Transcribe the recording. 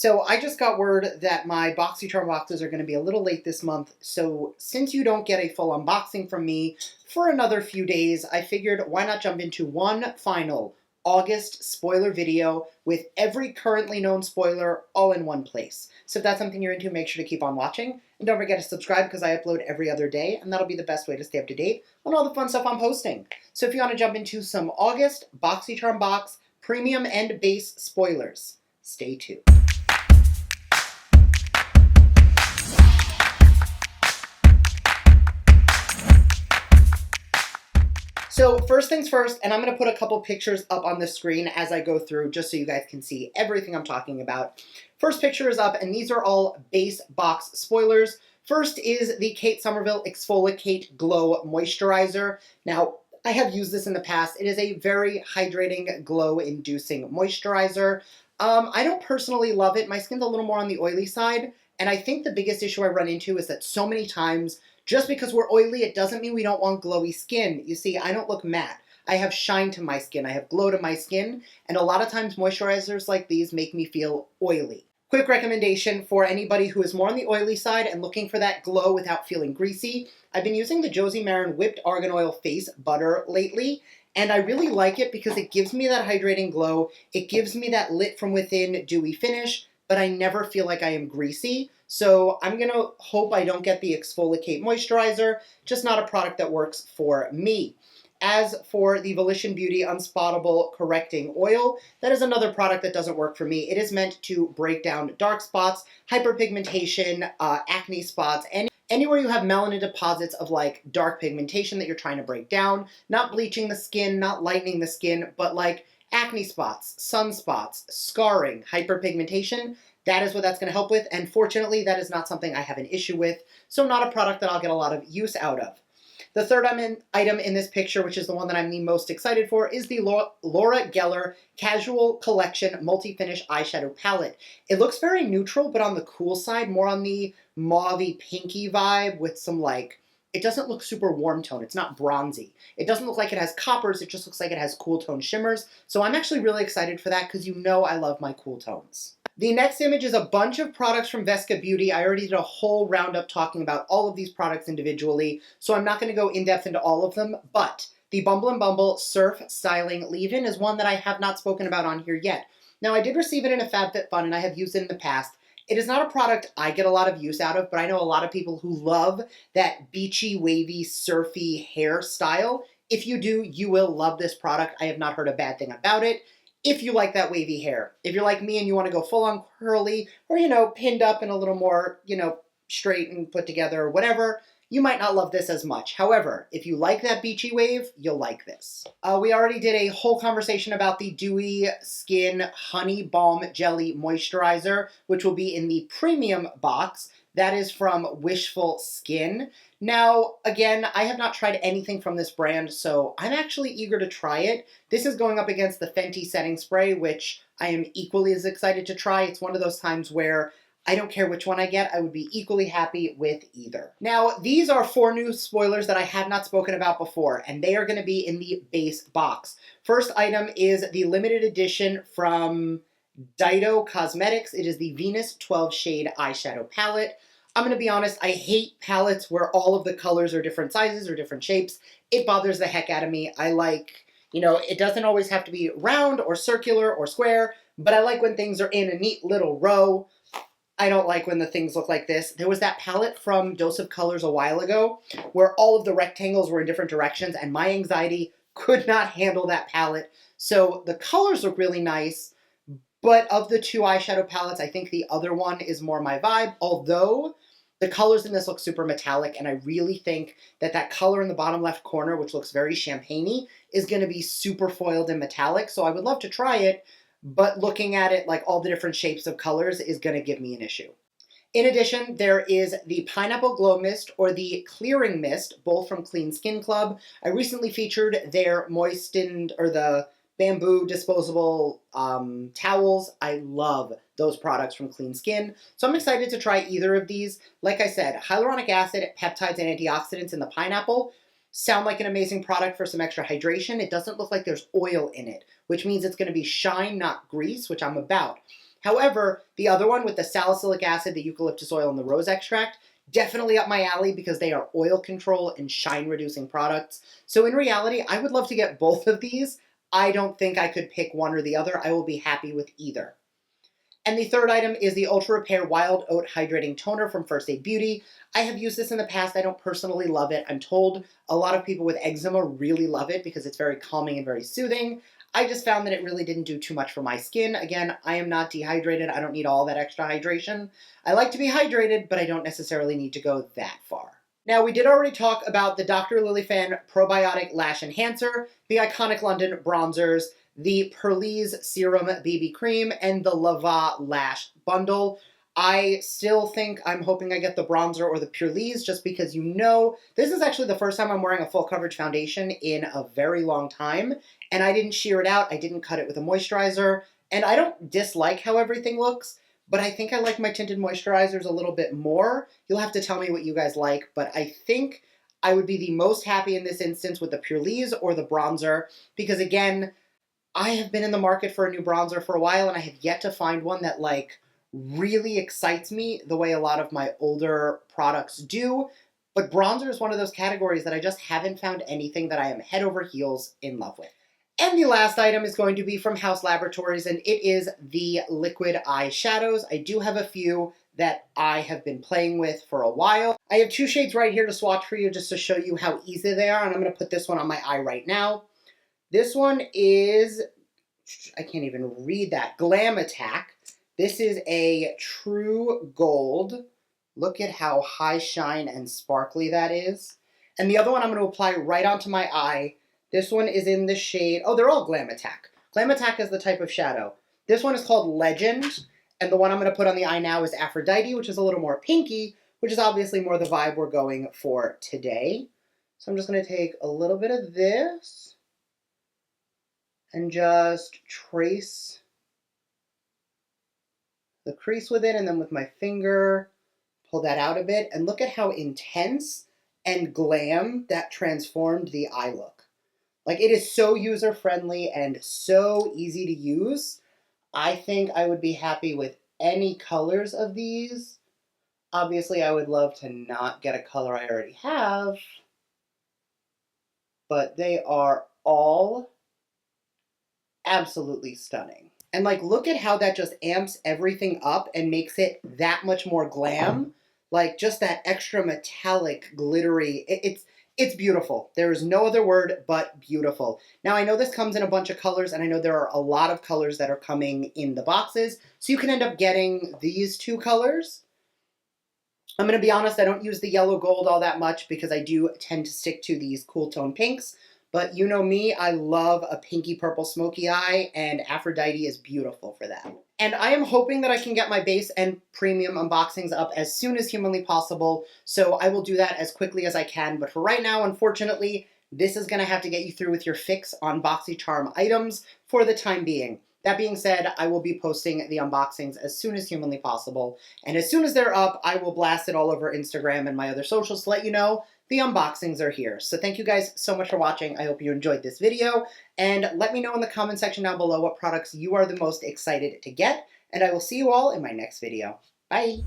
So I just got word that my Boxycharm boxes are going to be a little late this month. So since you don't get a full unboxing from me for another few days, I figured why not jump into one final August spoiler video with every currently known spoiler all in one place. So if that's something you're into, make sure to keep on watching. And don't forget to subscribe because I upload every other day, and that'll be the best way to stay up to date on all the fun stuff I'm posting. So if you want to jump into some August Boxycharm box premium and base spoilers, stay tuned. So first things first, and I'm going to put a couple pictures up on the screen as I go through just so you guys can see everything I'm talking about. First picture is up, and these are all base box spoilers. First is the Kate Somerville Exfoliate Glow Moisturizer. Now, I have used this in the past. It is a very hydrating, glow-inducing moisturizer. I don't personally love it. My skin's a little more on the oily side, and I think the biggest issue I run into is that so many times just because we're oily, it doesn't mean we don't want glowy skin. You see, I don't look matte. I have shine to my skin. I have glow to my skin. And a lot of times moisturizers like these make me feel oily. Quick recommendation for anybody who is more on the oily side and looking for that glow without feeling greasy. I've been using the Josie Maran Whipped Argan Oil Face Butter lately. And I really like it because it gives me that hydrating glow. It gives me that lit from within dewy finish, but I never feel like I am greasy. So I'm going to hope I don't get the Exfoliate Moisturizer, just not a product that works for me. As for the Volition Beauty Unspottable Correcting Oil, that is another product that doesn't work for me. It is meant to break down dark spots, hyperpigmentation, acne spots, and anywhere you have melanin deposits of like dark pigmentation that you're trying to break down. Not bleaching the skin, not lightening the skin, but like acne spots, sunspots, scarring, hyperpigmentation. That is what that's going to help with, and fortunately, that is not something I have an issue with, so not a product that I'll get a lot of use out of. The third item in this picture, which is the one that I'm the most excited for, is the Laura Geller Casual Collection Multi-Finish Eyeshadow Palette. It looks very neutral, but on the cool side, more on the mauvey pinky vibe with some like, it doesn't look super warm tone. It's not bronzy. It doesn't look like it has coppers. It just looks like it has cool tone shimmers. So I'm actually really excited for that because you know I love my cool tones. The next image is a bunch of products from Vesca Beauty. I already did a whole roundup talking about all of these products individually, so I'm not going to go in depth into all of them, but the Bumble & Bumble Surf Styling Leave-In is one that I have not spoken about on here yet. Now, I did receive it in a FabFitFun, and I have used it in the past. It is not a product I get a lot of use out of, but I know a lot of people who love that beachy, wavy, surfy hairstyle. If you do, you will love this product. I have not heard a bad thing about it. If you like that wavy hair. If you're like me and you want to go full on curly or, pinned up and a little more, straight and put together or whatever, you might not love this as much. However, if you like that beachy wave, you'll like this. We already did a whole conversation about the Dewy Skin Honey Balm Jelly Moisturizer, which will be in the premium box. That is from Wishful Skin. Now, again, I have not tried anything from this brand, so I'm actually eager to try it. This is going up against the Fenty Setting Spray, which I am equally as excited to try. It's one of those times where I don't care which one I get. I would be equally happy with either. Now, these are 4 new spoilers that I have not spoken about before, and they are going to be in the base box. First item is the limited edition from Dido Cosmetics. It is the Venus 12 Shade Eyeshadow Palette. I'm going to be honest, I hate palettes where all of the colors are different sizes or different shapes. It bothers the heck out of me. I like, it doesn't always have to be round or circular or square, but I like when things are in a neat little row. I don't like when the things look like this. There was that palette from Dose of Colors a while ago where all of the rectangles were in different directions, and my anxiety could not handle that palette. So the colors look really nice. But of the 2 eyeshadow palettes, I think the other one is more my vibe, although the colors in this look super metallic, and I really think that that color in the bottom left corner, which looks very champagne-y, is going to be super foiled and metallic, so I would love to try it, but looking at it like all the different shapes of colors is going to give me an issue. In addition, there is the Pineapple Glow Mist or the Clearing Mist, both from Clean Skin Club. I recently featured their moistened, or the bamboo disposable towels. I love those products from Clean Skin. So I'm excited to try either of these. Like I said, hyaluronic acid, peptides, and antioxidants in the pineapple sound like an amazing product for some extra hydration. It doesn't look like there's oil in it, which means it's going to be shine, not grease, which I'm about. However, the other one with the salicylic acid, the eucalyptus oil, and the rose extract, definitely up my alley because they are oil control and shine reducing products. So in reality, I would love to get both of these. I don't think I could pick one or the other. I will be happy with either. And the third item is the Ultra Repair Wild Oat Hydrating Toner from First Aid Beauty. I have used this in the past. I don't personally love it. I'm told a lot of people with eczema really love it because it's very calming and very soothing. I just found that it really didn't do too much for my skin. Again, I am not dehydrated. I don't need all that extra hydration. I like to be hydrated, but I don't necessarily need to go that far. Now, we did already talk about the Dr. Lilifan Probiotic Lash Enhancer, the Iconic London Bronzers, the Perlise Serum BB Cream, and the Lava Lash Bundle. I still think I'm hoping I get the bronzer or the Perlise just because this is actually the first time I'm wearing a full coverage foundation in a very long time, and I didn't sheer it out, I didn't cut it with a moisturizer, and I don't dislike how everything looks, but I think I like my tinted moisturizers a little bit more. You'll have to tell me what you guys like, but I think I would be the most happy in this instance with the Perlise or the bronzer, because again, I have been in the market for a new bronzer for a while, and I have yet to find one that really excites me the way a lot of my older products do. But bronzer is one of those categories that I just haven't found anything that I am head over heels in love with. And the last item is going to be from House Laboratories, and it is the liquid eyeshadows. I do have a few that I have been playing with for a while. I have two shades right here to swatch for you just to show you how easy they are, and I'm going to put this one on my eye right now. This one is, I can't even read that, Glam Attack. This is a true gold. Look at how high shine and sparkly that is. And the other one I'm going to apply right onto my eye. This one is in the shade, oh, they're all Glam Attack. Glam Attack is the type of shadow. This one is called Legend, and the one I'm going to put on the eye now is Aphrodite, which is a little more pinky, which is obviously more the vibe we're going for today. So I'm just going to take a little bit of this and just trace the crease with it, and then with my finger, pull that out a bit, and look at how intense and glam that transformed the eye look. Like, it is so user-friendly and so easy to use. I think I would be happy with any colors of these. Obviously, I would love to not get a color I already have, but they are all absolutely stunning. And look at how that just amps everything up and makes it that much more glam. Like, just that extra metallic, glittery, it's beautiful. There is no other word but beautiful. Now, I know this comes in a bunch of colors, and I know there are a lot of colors that are coming in the boxes, so you can end up getting these two colors. I'm going to be honest, I don't use the yellow gold all that much because I do tend to stick to these cool tone pinks. But you know me, I love a pinky purple smoky eye, and Aphrodite is beautiful for that. And I am hoping that I can get my base and premium unboxings up as soon as humanly possible, so I will do that as quickly as I can. But for right now, unfortunately, this is going to have to get you through with your fix on Boxycharm items for the time being. That being said, I will be posting the unboxings as soon as humanly possible, and as soon as they're up, I will blast it all over Instagram and my other socials to let you know the unboxings are here. So thank you guys so much for watching. I hope you enjoyed this video, and let me know in the comment section down below what products you are the most excited to get, and I will see you all in my next video. Bye!